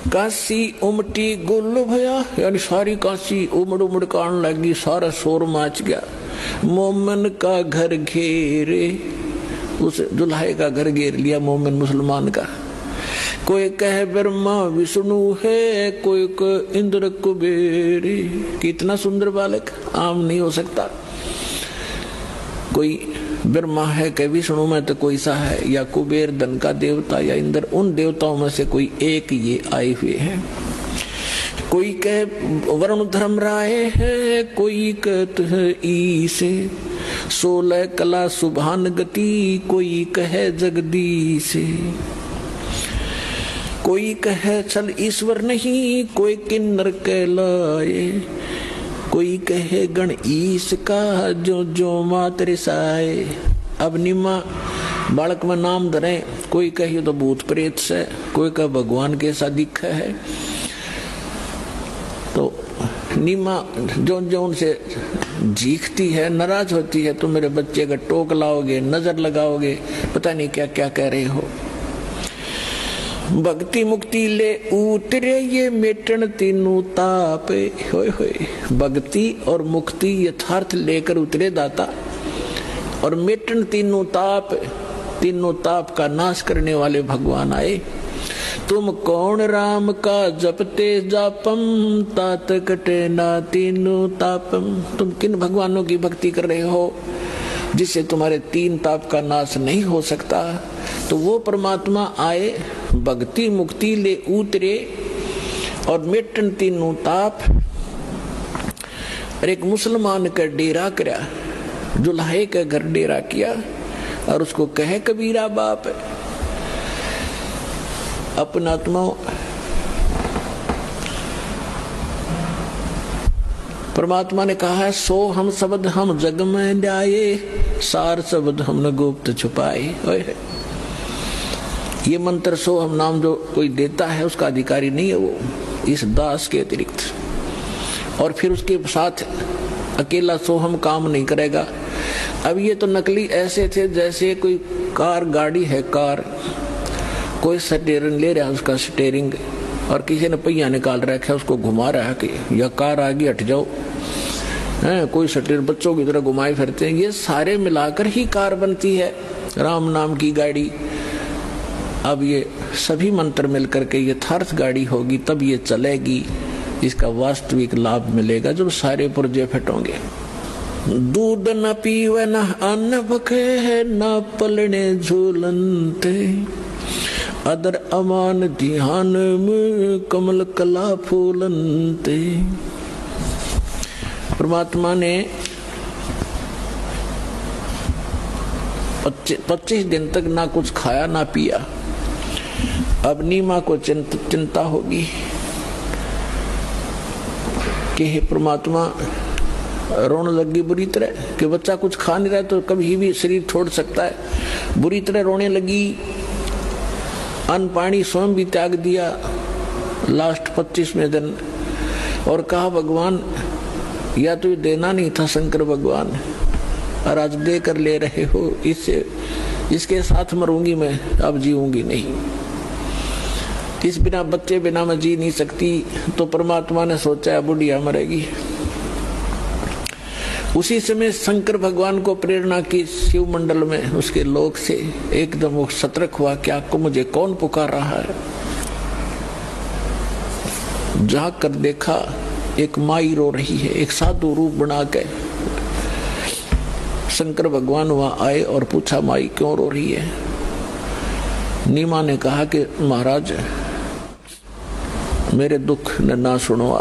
काशी उमटी गुल भया, यानी सारी काशी उमड़ उमड़ कान लगी, सारा शोर मच गया। मोमन का घर घेरे, उस दुल्हे का घर घेर लिया मोमन मुसलमान का। कोई कहे ब्रह्मा विष्णु है, कोई कहे इंद्र कुबेर। कितना सुंदर बालक, आम नहीं हो सकता। कोई ब्रह्मा है कि विष्णु में तो कोई सा है, या कुबेर धन का देवता, या इंद्र, उन देवताओं में से कोई एक ये आए हुए हैं। कोई कहे वरुण धर्म राय है, कोई कहते है ईसे, 16 कला सुभान गति, कोई कहे जगदीश। कोई कहे चल ईश्वर नहीं, कोई किन्नर कहलाए, कोई कहे गण ईश का, जो जो मात रिसाए। अब निमा बालक में नाम धरे, कोई कहे तो भूत प्रेत से, कोई कहे भगवान के ऐसा दिखा है। तो निमा जो जो उनसे जीखती है, नाराज होती है, तो मेरे बच्चे का टोक लाओगे, नजर लगाओगे, पता नहीं क्या क्या कह रहे हो। भक्ति मुक्ति ले उतरे ये मेटन तीनों ताप। होए होए, भक्ति और मुक्ति यथार्थ लेकर उतरे दाता, और मेटन तीनों ताप, तीनों ताप का नाश करने वाले भगवान आए। तुम कौन राम का जपते जापम, तात कटे ना तीनों तापम। तुम किन भगवानों की भक्ति कर रहे हो जिससे तुम्हारे 3 ताप का नाश नहीं हो सकता। तो वो परमात्मा आए, भक्ति मुक्ति ले उतरे, और मेटन तीनों ताप। और एक मुसलमान का डेरा करा, दुल्हे का घर डेरा किया, और उसको कहे कबीरा बाप। अपना आत्मा परमात्मा ने कहा है, सो हम शब्द हम जग में न्याये, सार शब्द हमने गुप्त छुपाए। ये मंत्र सो हम नाम जो कोई देता है उसका अधिकारी नहीं है वो, इस दास के अतिरिक्त। और फिर उसके साथ अकेला सो हम काम नहीं करेगा। अब ये तो नकली ऐसे थे जैसे कोई कार गाड़ी है, कार कोई स्टीयरिंग ले रहा है, उसका स्टीयरिंग, और किसी ने पहिया निकाल रखा है, उसको घुमा रहा है कि यह कार आ गई हट जाओ, है कोई स्टीयरिंग बच्चों की तरह घुमाए फिरते हैं। ये सारे मिलाकर ही कार बनती है, राम नाम की गाड़ी। अब ये सभी मंत्र मिलकर के यथार्थ गाड़ी होगी, तब ये चलेगी, इसका वास्तविक लाभ मिलेगा जब सारे पुर्जे फटोंगे। दूध न पीवे न अन्न भखे, न पलने झूलनते, अदर अमान ध्यान में कमल कला फूलनते। परमात्मा ने 25 दिन तक ना कुछ खाया ना पिया। अब नीमा को चिंता होगी कि हे परमात्मा, रोने लगी बुरी तरह कि बच्चा कुछ खा नहीं रहा तो कभी भी शरीर छोड़ सकता है। बुरी तरह रोने लगी, अन्न पानी स्वयं भी त्याग दिया लास्ट 25वें दिन, और कहा भगवान या तो देना नहीं था शंकर भगवान, और आज दे कर ले रहे हो, इससे इसके साथ मरूंगी मैं, अब जीऊंगी नहीं। इस बिना बच्चे बिना मैं जी नहीं सकती। तो परमात्मा ने सोचा बुढ़िया मरेगी। उसी समय शंकर भगवान को प्रेरणा की शिव मंडल में, उसके लोक से एकदम वो सतर्क हुआ, क्या को मुझे कौन पुकार रहा है। जाग कर देखा एक माई रो रही है, एक साधु रूप बना के। शंकर भगवान वहां आए और पूछा माई क्यों रो रही है। नीमा ने कहा कि महाराज मेरे दुख न ना सुनो,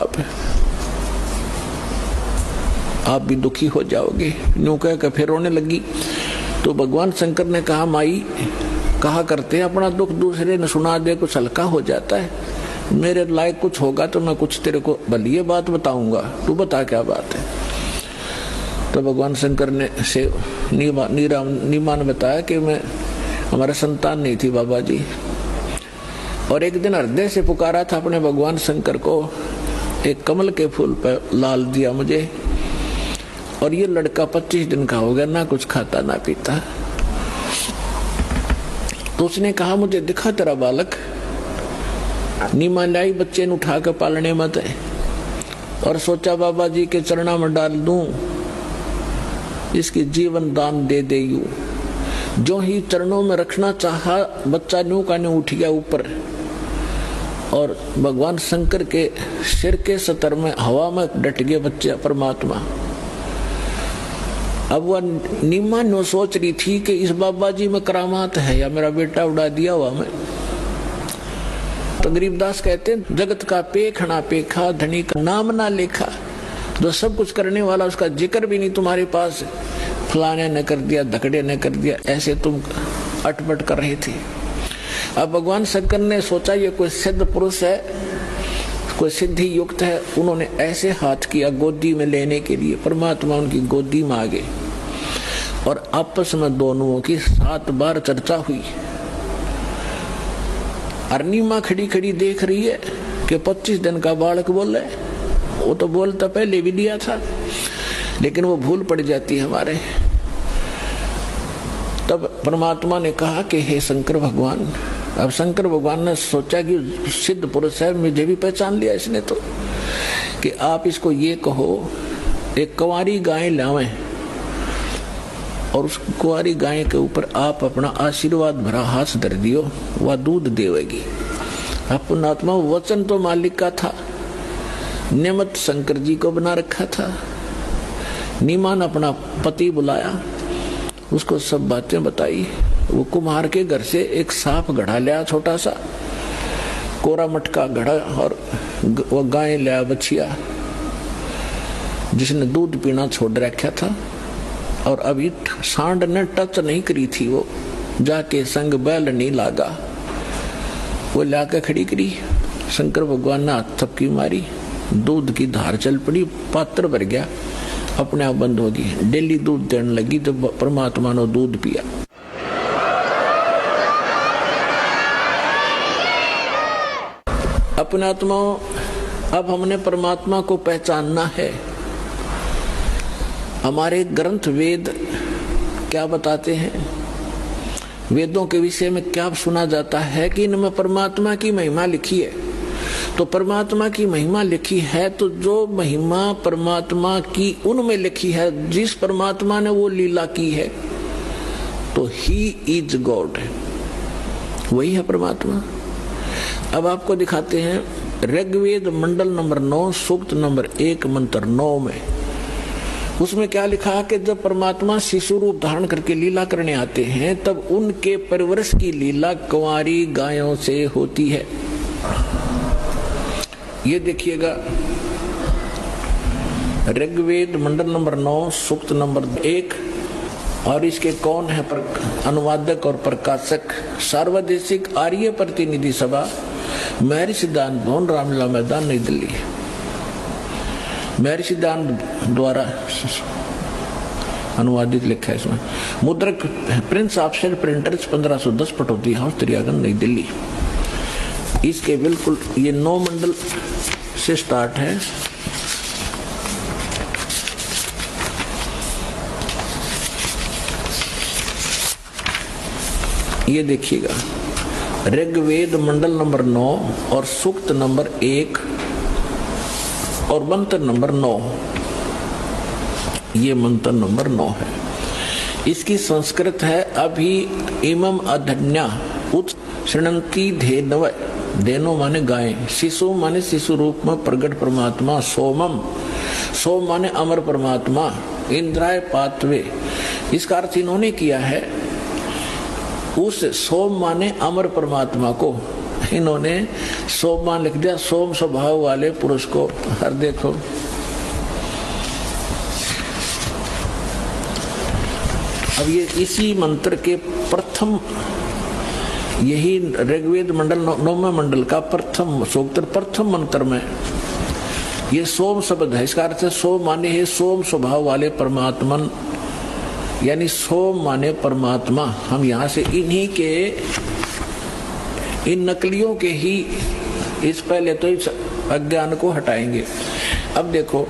आप भी दुखी हो जाओगे। यूं कह कर फिर रोने लगी। तो भगवान शंकर ने कहा माई कहा करते हैं अपना दुख दूसरे ने सुना दे कुछ हल्का हो जाता है। मेरे लायक कुछ होगा तो मैं कुछ तेरे को भली बात बताऊंगा, तू बता क्या बात है। तो भगवान शंकर ने से नीमा ने बताया कि मैं हमारा संतान नहीं थी बाबा जी, और एक दिन हृदय से पुकारा था अपने भगवान शंकर को, एक कमल के फूल पर लाल दिया मुझे, और ये लड़का 25 दिन का हो गया, ना कुछ खाता ना पीता। तो उसने कहा मुझे दिखा तेरा बालक। नीमा लाई बच्चे ने उठा के पालने मत है और सोचा बाबा जी के चरणा में डाल दूं, इसकी जीवन दान दे दे। यू जो ही चरणों में रखना चाहा, बच्चा न्यू का न्यू उठ गया ऊपर और भगवान शंकर के सिर के सतर में हवा में डट गए बच्चे परमात्मा। अब वह नीमा नो सोच रही थी कि इस बाबा जी में करामात है या मेरा बेटा उड़ा दिया हुआ मैं। तो गरीबदास कहते हैं, जगत का पेखना पेखा, धनी का नाम ना लेखा। जो सब कुछ करने वाला उसका जिक्र भी नहीं तुम्हारे पास, फलाने ने कर दिया, धकड़े ने कर दिया, ऐसे तुम अटपट कर रहे थे। अब भगवान शंकर ने सोचा ये कोई सिद्ध पुरुष है, कोई सिद्धि युक्त है। उन्होंने ऐसे हाथ किया गोदी में लेने के लिए, परमात्मा उनकी गोदी में आ गए और आपस में दोनों की 7 बार चर्चा हुई। अरनीमा खड़ी खड़ी देख रही है कि 25 दिन का बालक बोल रहा है। वो तो बोलता पहले भी दिया था, लेकिन वो भूल पड़ जाती है हमारे। तब परमात्मा ने कहा कि हे शंकर भगवान। अब शंकर भगवान ने सोचा कि सिद्ध पुरुष है, मुझे भी पहचान लिया इसने तो, कि आप इसको ये कहो एक कुंवारी गाय लावें और उस कुंवारी गाय के ऊपर आप अपना आशीर्वाद भरा हाथ धर दियो, वह दूध देवेगी। अब पुण्यात्मा वचन तो मालिक का था, नियमत शंकर जी को बना रखा था। नीमा ने अपना पति बुलाया, उसको सब बातें बताई। वो कुम्हार के घर से एक साफ घड़ा लिया, छोटा सा कोरा मटका घड़ा, और वो गाय लिया बछिया जिसने दूध पीना छोड़ रखा था और अभी सांड ने टच नहीं करी थी। वो जाके संग बैल नहीं लागा, वो लाके खड़ी करी। शंकर भगवान ने हाथ थपकी मारी, दूध की धार चल पड़ी, पात्र भर गया, अपने आप बंद होगी। डेली दूध देने लगी तो परमात्मा ने दूध पिया। अपने आत्मा, अब हमने परमात्मा को पहचानना है। हमारे ग्रंथ वेद क्या बताते हैं, वेदों के विषय में क्या सुना जाता है कि इनमें परमात्मा की महिमा लिखी है। तो परमात्मा की महिमा लिखी है, तो जो महिमा परमात्मा की उनमें लिखी है, जिस परमात्मा ने वो लीला की है, तो ही इज गॉड, वही है परमात्मा। अब आपको दिखाते हैं ऋग्वेद मंडल नंबर 9 सूक्त नंबर 1 मंत्र 9 में, उसमें क्या लिखा है कि जब परमात्मा शिशु रूप धारण करके लीला करने आते हैं, तब उनके परवरिश की लीला कुंवारी गायों से होती है। ये देखिएगा, ऋग्वेद मंडल नंबर 9 सूक्त नंबर 1, और इसके कौन है अनुवादक और प्रकाशक, सार्वदेशिक आर्य प्रतिनिधि सभा, महर्षि सिद्धांत भवन, रामलीला मैदान, नई दिल्ली। महर्षि सिद्धांत द्वारा अनुवादित लिखा है इसमें। मुद्रक Prince offset printers 1510 Pataudi house, त्रियागन, नई दिल्ली। इसके बिल्कुल ये 9 मंडल से स्टार्ट है। ये देखिएगा, ऋग्वेद मंडल नंबर 9 और सूक्त नंबर 1 और मंत्र नंबर 9, ये मंत्र नंबर 9 है। इसकी संस्कृत है अभी इमम अधन्या उत श्रृणंती धेनव, धेनो माने गाय, शिशु माने शिशु रूप में प्रगट परमात्मा, सोमम, सोम माने अमर परमात्मा, इंद्राय पात्वे। इसका अर्थ इन्होंने किया है, उस सोम माने अमर परमात्मा को इन्होंने सोमवान लिख दिया, सोम स्वभाव वाले पुरुष को। हर देखो अब ये इसी मंत्र के प्रथम, यही ऋग्वेद मंडल 9वें मंडल का प्रथम सूक्त प्रथम मंत्र में ये सोम शब्द है। इसका अर्थ है सोम माने है सोम स्वभाव वाले परमात्मन, यानी सोम माने परमात्मा। हम यहाँ से इन्हीं के, इन नकलियों के ही इस पहले तो इस अज्ञान को हटाएंगे। अब देखो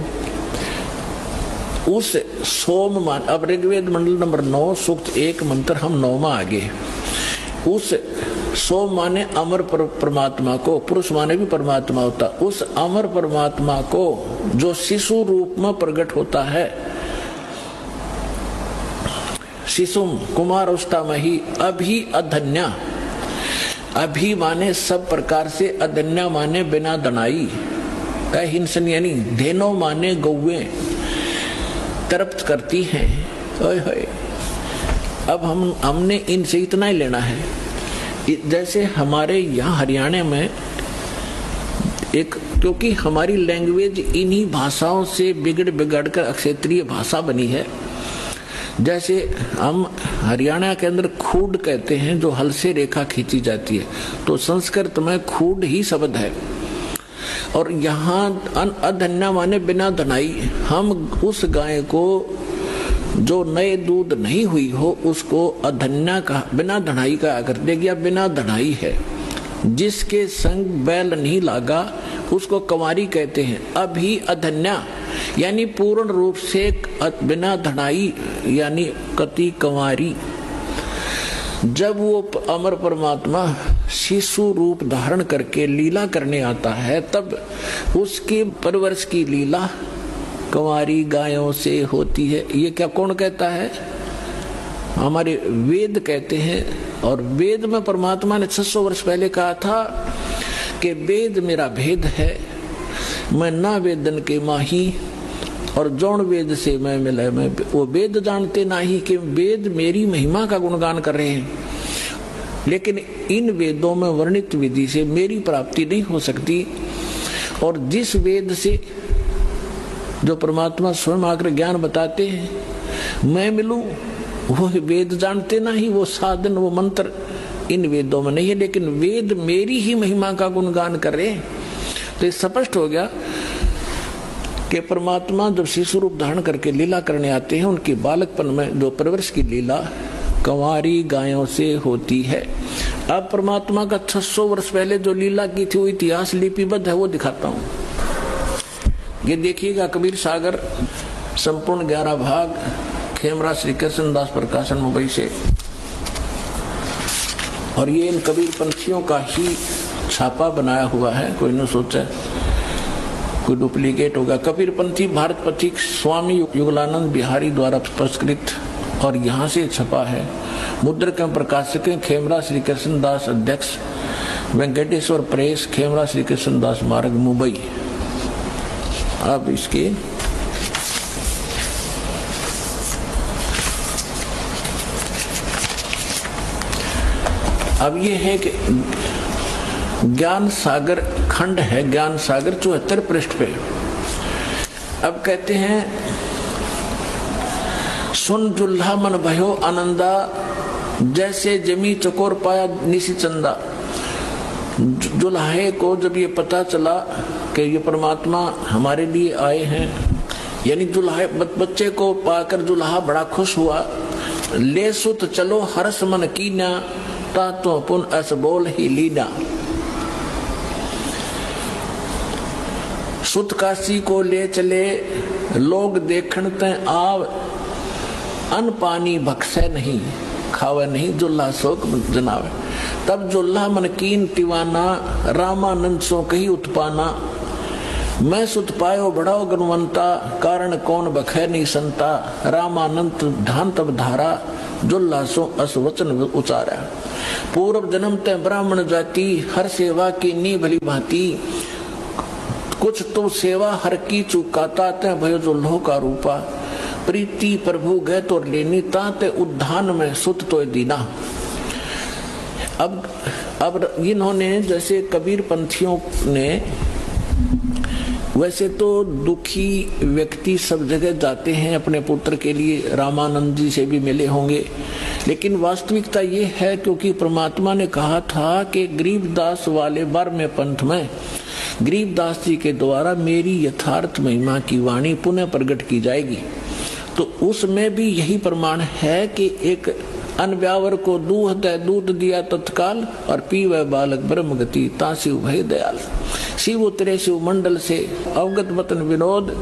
उस सोम मान, अब ऋग्वेद मंडल नंबर 9 सूक्त 1 मंत्र हम 9वां आगे, उस सो माने अमर परमात्मा को, पुरुष माने भी परमात्मा होता, उस अमर परमात्मा को जो शिशु रूप में प्रकट होता है, शिशुम कुमार अवस्था में ही अभी अधन्या, अभी माने सब प्रकार से, अधन्या माने बिना दनाई, हिंसन यानी धेनो माने गौवे तृप्त करती हैं। ओए होए, अब हमने इनसे इतना ही लेना है। जैसे हमारे यहाँ हरियाणा में एक, क्योंकि हमारी लैंग्वेज इन्हीं भाषाओं से बिगड़ कर क्षेत्रीय भाषा बनी है। जैसे हम हरियाणा के अंदर खूड कहते हैं, जो हल से रेखा खींची जाती है, तो संस्कृत में खूड ही शब्द है। और यहाँ अधन्या माने बिना धनाई, हम उस गाय को जो नए दूध नहीं हुई हो उसको अधन्या का, बिना धनाई का कर देगी, बिना धनाई है। जिसके संग बैल नहीं लागा उसको कंवारी कहते हैं। अभी अधन्या यानी पूर्ण रूप से बिना धनाई यानी कति कंवारी। जब वो अमर परमात्मा शिशु रूप धारण करके लीला करने आता है, तब उसकी परवरिश की लीला कंवारी गायों से होती है। ये क्या कौन कहता है? हमारे वेद कहते हैं। और वेद में परमात्मा ने 600 वर्ष पहले कहा था कि वेद मेरा भेद है, मैं ना वेदन के माही, और जौन वेद से मैं मिला, मैं वो वेद जानते नाही कि वेद मेरी महिमा का गुणगान कर रहे हैं, लेकिन इन वेदों में वर्णित विधि से मेरी प्राप्ति नहीं हो सकती। और जिस वेद से जो परमात्मा स्वयं आकर ज्ञान बताते हैं मैं मिलूं, वो वेद जानते ना ही, वो साधन वो मंत्र इन वेदों में नहीं है, लेकिन वेद मेरी ही महिमा का गुणगान कर रहे हैं। तो ये स्पष्ट हो गया कि परमात्मा जब शिशु रूप धारण करके लीला करने आते हैं, उनकी बालकपन में जो परवरिश की लीला कंवारी गायों से होती है। अब परमात्मा का 600 वर्ष पहले जो लीला की थी वो इतिहास लिपिबद्ध है, वो दिखाता हूँ। ये देखिएगा, कबीर सागर संपूर्ण 11 भाग, खेमरा श्री कृष्ण दास प्रकाशन मुंबई से। और ये इन कबीर पंथियों का ही छापा बनाया हुआ है, कोई न सोचा कोई डुप्लीकेट होगा। कबीर पंथी भारत पथिक स्वामी युगलानंद बिहारी द्वारा पुरस्कृत, और यहाँ से छपा है। मुद्रक एवं प्रकाशक खेमरा श्री कृष्ण दास, अध्यक्ष वेंकटेश्वर प्रेस, खेमरा श्री कृष्ण दास मार्ग, मुंबई। अब इसके अब ये है कि ज्ञान सागर खंड है, ज्ञान सागर 74 पृष्ठ पे। अब कहते हैं, सुन जुल्हा मन भयो आनंदा, जैसे जमी चकोर पाया निशी चंदा। जुल्हे को जब ये पता चला कि ये परमात्मा हमारे लिए आए हैं, यानी जुल्हा बच्चे को पाकर जुल्हा बड़ा खुश हुआ। ले सुत चलो हर्ष मन कीना, ता तो पुन अस बोल ही लीना। सुत काशी को ले चले, लोग देखण ते आव, अन पानी भक्से नहीं, खावे नहीं, जुल्हा शोक जनावे। तब जुल्हा मन कीन तिवाना, रामानंद सो कही उत्पाना। मैं सुत पायो बढ़ाओ गुणवंता, कारण कौन बखे नहीं संता। रामानंद ध्यान तब धारा, जुल्हा सो अस वचन उचारा। पूर्व जन्म ते ब्राह्मण जाति, हर सेवा की नी भली भांति। कुछ तो सेवा हर की चुकाता, ते भयो जुल्हो का रूपा। प्रीति प्रभु गए तो लेनी, ताते उद्धान में सुत तो दीना। अब इन्होंने, जैसे कबीर पंथियों ने, वैसे तो दुखी व्यक्ति सब जगह जाते हैं अपने पुत्र के लिए, रामानंद जी से भी मिले होंगे, लेकिन वास्तविकता ये है क्योंकि परमात्मा ने कहा था कि गरीबदास वाले बार में पंथ में गरीबदास जी के द्वारा मेरी यथार्थ महिमा की वाणी पुनः प्रकट की जाएगी। तो उसमें भी यही प्रमाण है कि एक अनव्यावर को दूध दिया तत्काल, और पीवे बालक ब्रह्म गति, ता शिव भय दयाल। शिव उतरे शिव मंडल से, अवगत वतन विनोद,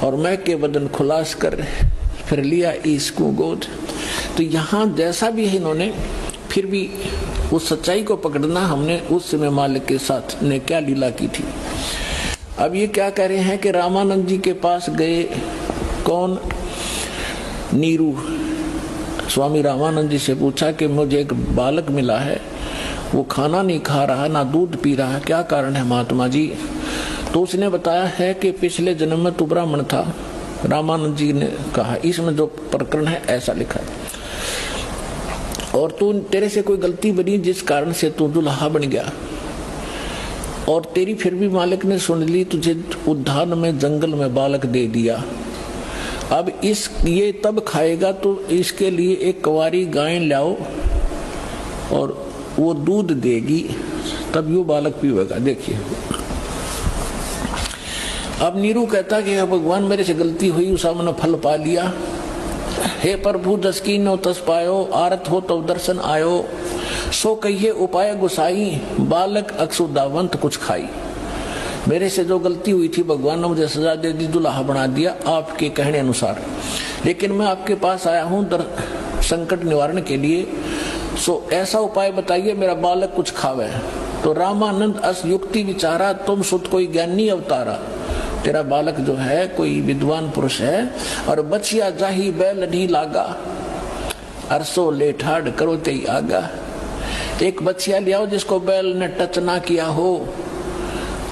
और मैं के बदन खुलास कर फिर लिया इसको गोद। तो यहाँ जैसा भी है इन्होंने, फिर भी उस सच्चाई को पकड़ना हमने उस समय मालिक के साथ ने क्या लीला की थी। अब ये क्या कह रहे हैं कि रामानंद जी के पास गए, कौन? नीरू। स्वामी रामानंद जी से पूछा कि मुझे एक बालक मिला है, वो खाना नहीं खा रहा, ना दूध पी रहा, क्या कारण है महात्मा जी? तो उसने बताया है कि पिछले जन्म में तू ब्राह्मण था। रामानंद जी ने कहा इसमें जो प्रकरण है ऐसा लिखा है, और तू तेरे से कोई गलती बनी जिस कारण से तू दुल्हा बन गया, और तेरी फिर भी मालिक ने सुन ली, तुझे उद्यान में जंगल में बालक दे दिया। अब ये तब खाएगा तो इसके लिए एक कुंवारी गाय लाओ और वो दूध देगी, तब यो बालक पीवेगा। देखिए अब नीरू कहता कि भगवान मेरे से गलती हुई, उस मैंने फल पा लिया। हे प्रभु जस कीनो तस पायो, आरत हो तो दर्शन आयो, सो कहिए उपाय गुसाई, बालक अक्षुदावंत कुछ खाई। मेरे से जो गलती हुई थी भगवान ने मुझे सजा दे दी, दुल्हा बना दिया आपके कहने अनुसार, लेकिन मैं आपके पास आया हूँ संकट निवारण के लिए, सो ऐसा उपाय बताइए मेरा बालक कुछ खावे। तो रामानंद अस युक्ति विचारा, तुम सुत कोई ज्ञानी अवतारा। तेरा बालक जो है कोई विद्वान पुरुष है, और बचिया जाही बैल नहीं लागा, अरसो ले ठाड़ करो ते आगा। एक बचिया ले आओ जिसको बैल ने टच ना किया हो,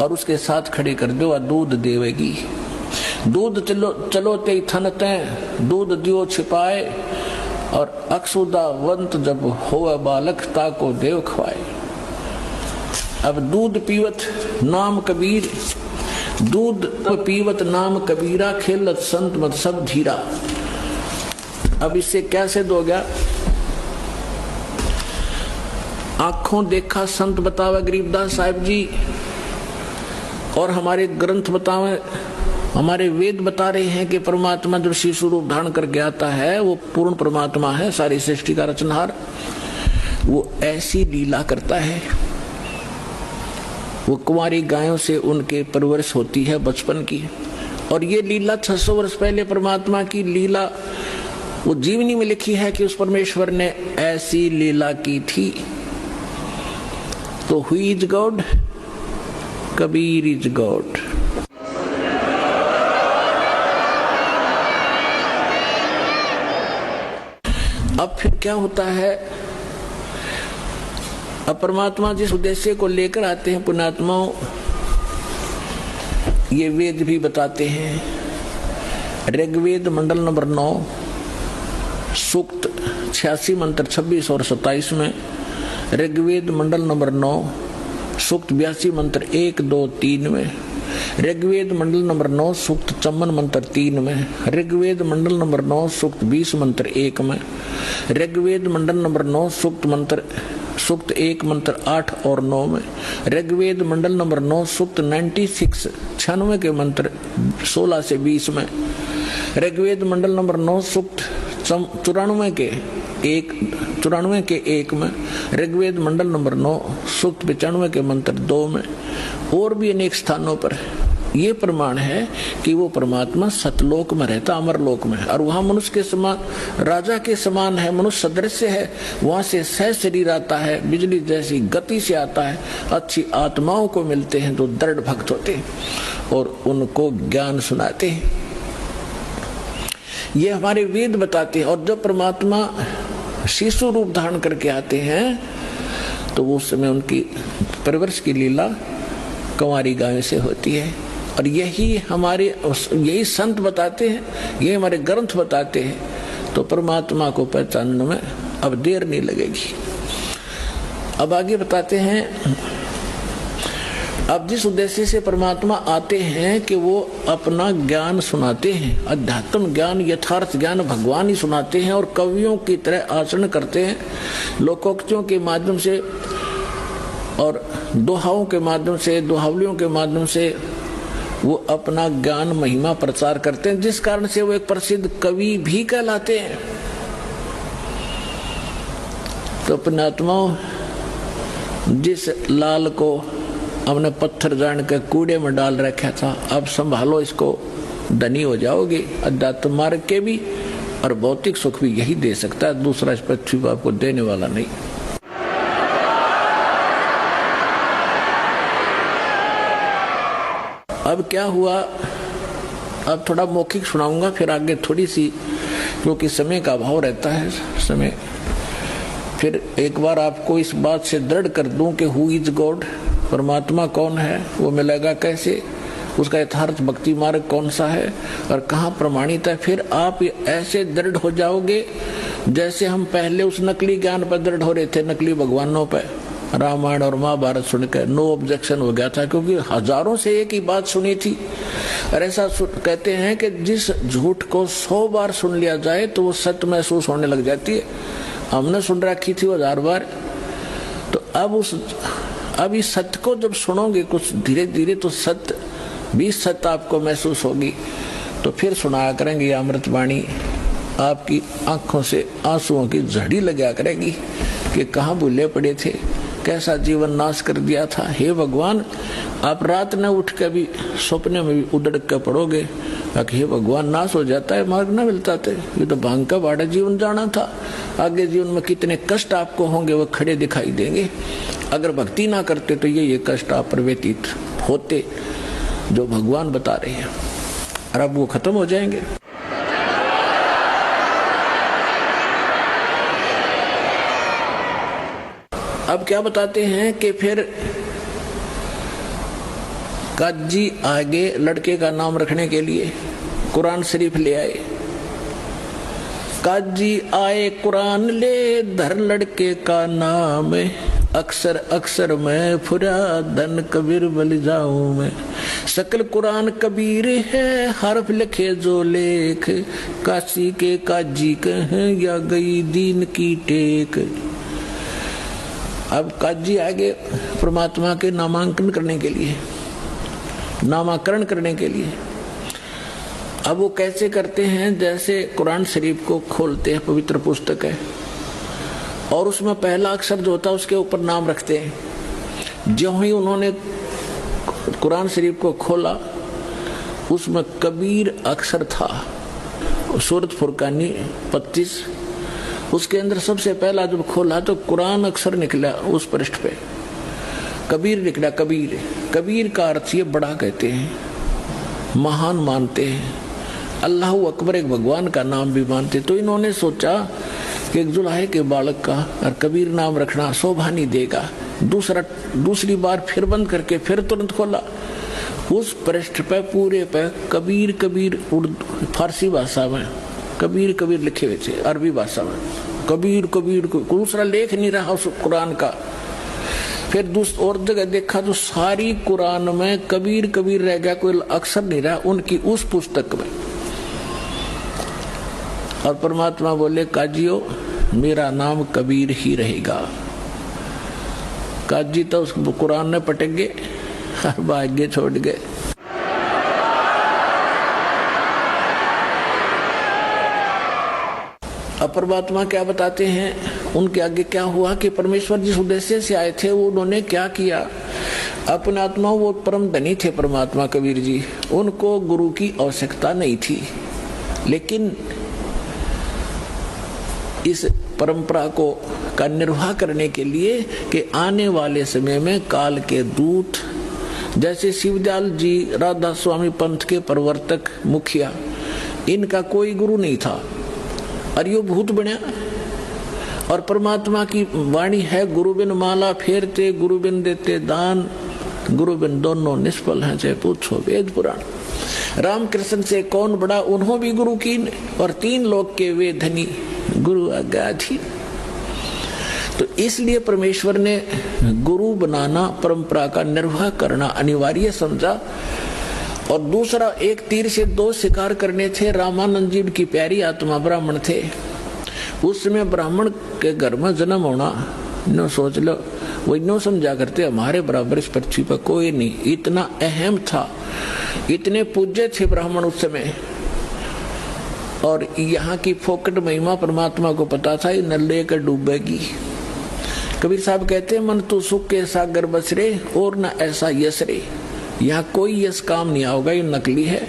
और उसके साथ खड़ी कर दो, दूध देवेगी। दूध चलो ते थन ते, दूध दियो छिपाए, और अक्षुदावंत जब होवे बालक ताको देव खवाए। अब दूध पीवत नाम कबीर, दूध पीवत नाम कबीरा, खेलत संत मत सब धीरा। अब इससे क्या सिद्ध हो गया? आंखों देखा संत बतावे गरीबदास साहिब जी, और हमारे ग्रंथ बतावे, हमारे वेद बता रहे हैं कि परमात्मा जो शिशु रूप धारण करके आता है वो पूर्ण परमात्मा है, सारी सृष्टि का रचनहार। वो ऐसी लीला करता है, वो कुंवारी गायों से उनके परवरिश होती है बचपन की, और ये लीला 600 वर्ष पहले परमात्मा की लीला वो जीवनी में लिखी है कि उस परमेश्वर ने ऐसी लीला की थी। तो who is God? Kabir is God. अब फिर क्या होता है? अब परमात्मा जिस उद्देश्य को लेकर आते हैं पुण्यात्माओं, ये वेद भी बताते हैं। ऋग्वेद मंडल नंबर 9 सूक्त 86 मंत्र 26 और 27 में, ऋग्वेद मंडल नंबर 9 सूक्त 82 मंत्र 1, 2, 3 में, ऋग्वेद मंडल नंबर 9 सूक्त 54 मंत्र 3 में, ऋग्वेद मंडल नंबर 9 सूक्त 20 मंत्र 1 में, ऋग्वेद मंडल नंबर 9 सूक्त 1 मंत्र 8 और 9 में, ऋग्वेद मंडल नंबर 9 सूक्त 96 के मंत्र 16 से 20 में, ऋग्वेद मंडल नंबर 9 सूक्त 94 के 1 में, ऋग्वेद मंडल नंबर 9 सूक्त 95 के मंत्र 2 में, और भी अनेक स्थानों पर ये प्रमाण है कि वो परमात्मा सतलोक में रहता, अमरलोक में, और वहां मनुष्य के समान, राजा के समान है, मनुष्य सदृश्य है। वहां से सह शरीर आता है, बिजली जैसी गति से आता है, अच्छी आत्माओं को मिलते हैं जो दृढ़ भक्त होते हैं और उनको ज्ञान सुनाते हैं। ये हमारे वेद बताते हैं। और जब परमात्मा शिशु रूप धारण करके आते हैं तो वो समय उनकी परवरिश की लीला कुंवारी गायों से होती है। और यही संत बताते हैं, ये हमारे ग्रंथ बताते हैं। तो परमात्मा को पहचानने में अब देर नहीं लगेगी। अब आगे बताते हैं, अब जिस उद्देश्य से परमात्मा आते हैं कि वो अपना ज्ञान सुनाते हैं, अध्यात्म ज्ञान, यथार्थ ज्ञान भगवान ही सुनाते हैं, और कवियों की तरह आचरण करते हैं, लोकोक्तियों के माध्यम से और दोहाओं के माध्यम से, दोहावलियों के माध्यम से वो अपना ज्ञान महिमा प्रचार करते हैं, जिस कारण से वो एक प्रसिद्ध कवि भी कहलाते हैं। तो पुण्यात्माओं, जिस लाल को हमने पत्थर जान के कूड़े में डाल रखा था, अब संभालो इसको, धनी हो जाओगे। अध्यात्म मार्ग के भी और भौतिक सुख भी यही दे सकता है, दूसरा इस पृथ्वी पर आपको देने वाला नहीं। अब क्या हुआ, अब थोड़ा मौखिक सुनाऊंगा, फिर आगे थोड़ी सी, क्योंकि समय का अभाव रहता है समय। फिर एक बार आपको इस बात से दृढ़ कर दूं कि हु इज गॉड, परमात्मा कौन है, वो मिलेगा कैसे, उसका यथार्थ भक्ति मार्ग कौन सा है और कहाँ प्रमाणित है। फिर आप ऐसे दृढ़ हो जाओगे जैसे हम पहले उस नकली ज्ञान पर दृढ़ हो रहे थे, नकली भगवानों पर। रामायण और महाभारत सुनकर नो ऑब्जेक्शन हो गया था, क्योंकि हजारों से एक ही बात सुनी थी। और ऐसा कहते हैं कि जिस झूठ को 100 बार सुन लिया जाए तो वो सत्य महसूस होने लग जाती है। हमने सुन रखी थी वो 1000 बार। तो अब इस सत्य को जब सुनोगे कुछ धीरे धीरे, तो सत्य भी सत्य आपको महसूस होगी। तो फिर सुनाया करेंगे अमृत वाणी, आपकी आंखों से आंसुओं की झड़ी लगा करेगी कि कहाँ भूले पड़े थे, कैसा जीवन नाश कर दिया था। हे भगवान, आप रात न उठ के भी सपने में भी उदड़ के पड़ोगे कि हे भगवान, नाश हो जाता है, मार्ग न मिलता थे, ये तो भांग का बाड़ा जीवन जाना था। आगे जीवन में कितने कष्ट आपको होंगे वो खड़े दिखाई देंगे। अगर भक्ति ना करते तो ये कष्ट आप पर व्यतीत होते जो भगवान बता रहे हैं, और अब वो खत्म हो जाएंगे। अब क्या बताते हैं कि फिर काजी आगे लड़के का नाम रखने के लिए कुरान शरीफ ले आए। काजी आए कुरान ले, धर लड़के का नाम, अक्सर अक्सर मैं फुरा धन कबीर बल जाऊं मैं। सकल कुरान कबीर है, हरफ लिखे जो लेख, काशी के काजी कहें या गई दीन की टेक। अब काजी आगे परमात्मा के नामांकन करने के लिए, नामाकरण करने के लिए। अब वो कैसे करते हैं, जैसे कुरान शरीफ को खोलते हैं, पवित्र पुस्तक है, और उसमें पहला अक्षर जो होता है उसके ऊपर नाम रखते हैं। जो ही उन्होंने कुरान शरीफ को खोला, उसमें कबीर अक्षर था। सूरत फुरकानी 25, उसके अंदर सबसे पहला जब खोला तो कुरान अक्षर निकला, उस पृष्ठ पे कबीर निकला। कबीर, कबीर का अर्थ ये बड़ा कहते हैं, महान मानते हैं, अल्लाह अकबर एक भगवान का नाम भी मानते। तो इन्होंने सोचा कि एक जुलाहे के बालक का और कबीर नाम रखना शोभा नहीं देगा। दूसरी बार फिर बंद करके फिर तुरंत खोला, उस पृष्ठ पे पूरे पे कबीर कबीर उर्दू फारसी भाषा में कबीर कबीर लिखे हुए थे, अरबी भाषा में कबीर कबीर, दूसरा लेख नहीं रहा उस कुरान का। फिर दूसरी और जगह देखा तो सारी कुरान में कबीर कबीर रह गया, कोई अक्षर नहीं रहा उनकी उस पुस्तक में। और परमात्मा बोले, काजियो मेरा नाम कबीर ही रहेगा। काजी तो उस कुरान में पटक गए, भाग्य छोड़ गए। अब परमात्मा क्या बताते हैं, उनके आगे क्या हुआ कि परमेश्वर जिस उद्देश्य से आए थे वो उन्होंने क्या किया। अपने आत्मा वो परम धनी थे परमात्मा कबीर जी, उनको गुरु की आवश्यकता नहीं थी, लेकिन इस परंपरा को का निर्वाह करने के लिए कि आने वाले समय में काल के दूत जैसे शिवदयाल जी राधा स्वामी पंथ के प्रवर्तक मुखिया, इनका कोई गुरु नहीं था और यो भूत बना। और परमात्मा की वाणी है, गुरु बिन माला फेरते, गुरु बिन देते दान, गुरु बिन दोनों निष्फल हैं, चाहे पूछो वेद पुराण। रामकृष्ण से कौन बड़ा, उन्हों भी गुरु की, और 3 लोक के वे धनी, गुरु आज्ञाधीन। तो इसलिए परमेश्वर ने गुरु बनाना, परंपरा का निर्वाह करना अनिवार्य समझा। और दूसरा, एक तीर से 2 शिकार करने थे। रामानंद जी की प्यारी आत्मा ब्राह्मण थे, उस समय ब्राह्मण के घर में जन्म होना, नो सोच लो, वो नो समझा करते हमारे बराबर इस पृथ्वी पर कोई नहीं, इतना अहम था, इतने पूज्य थे ब्राह्मण उस समय। और यहाँ की फोकट महिमा परमात्मा को पता था, ये न लेकर डूबेगी। कबीर साहब कहते हैं, मन तो सुख के सागर बस रे और न ऐसा यश रे, यहाँ कोई यश काम नहीं आओगा, ये नकली है।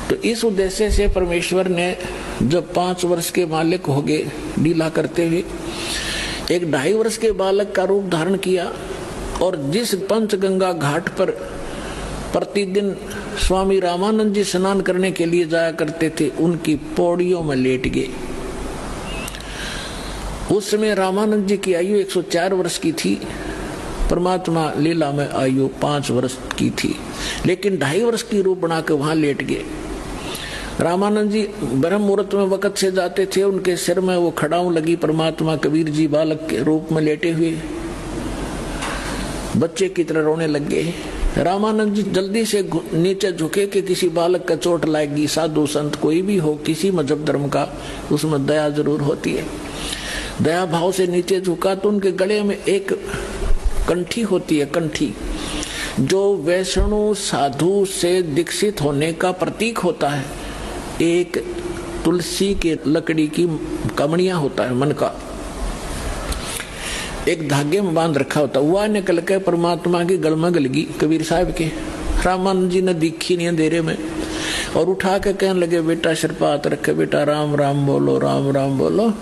तो इस उद्देश्य से परमेश्वर ने जब 5 वर्ष के मालिक हो गए लीला करते हुए, एक 2.5 वर्ष के बालक का रूप धारण किया और जिस पंचगंगा घाट पर प्रतिदिन स्वामी रामानंद जी स्नान करने के लिए जाया करते थे, उनकी पौड़ियों में लेट गए। उस समय रामानंद जी की आयु 104 वर्ष की थी, परमात्मा लीला में आयु 5 वर्ष की थी, लेकिन 2.5 वर्ष की रूप बनाकर वहां लेट गए। रामानंद जी ब्रह्म मुहूर्त में वक़्त से जाते थे, उनके सिर में वो खड़ाऊ लगी, परमात्मा कबीर जी बालक के रूप में लेटे हुए बच्चे की तरह रोने लग गए। रामानंद जी जल्दी से नीचे झुके कि किसी बालक का चोट लाएगी। साधु संत कोई भी हो, किसी मजहब धर्म का, उसमें दया जरूर होती है। दया भाव से नीचे झुका तो उनके गले में एक कंठी होती है, कंठी, जो वैष्णु साधु से दीक्षित होने का प्रतीक होता है। एक तुलसी के लकड़ी की कमड़िया होता है, मन का एक धागे में बांध रखा होता, वह निकल के परमात्मा की गल में गल गई कबीर साहब के। रामानंद जी ने दिखी नहीं अंधेरे में, और उठा के कहने लगे, बेटा सिर पर हाथ रखे, बेटा राम राम बोलो, राम राम बोलो।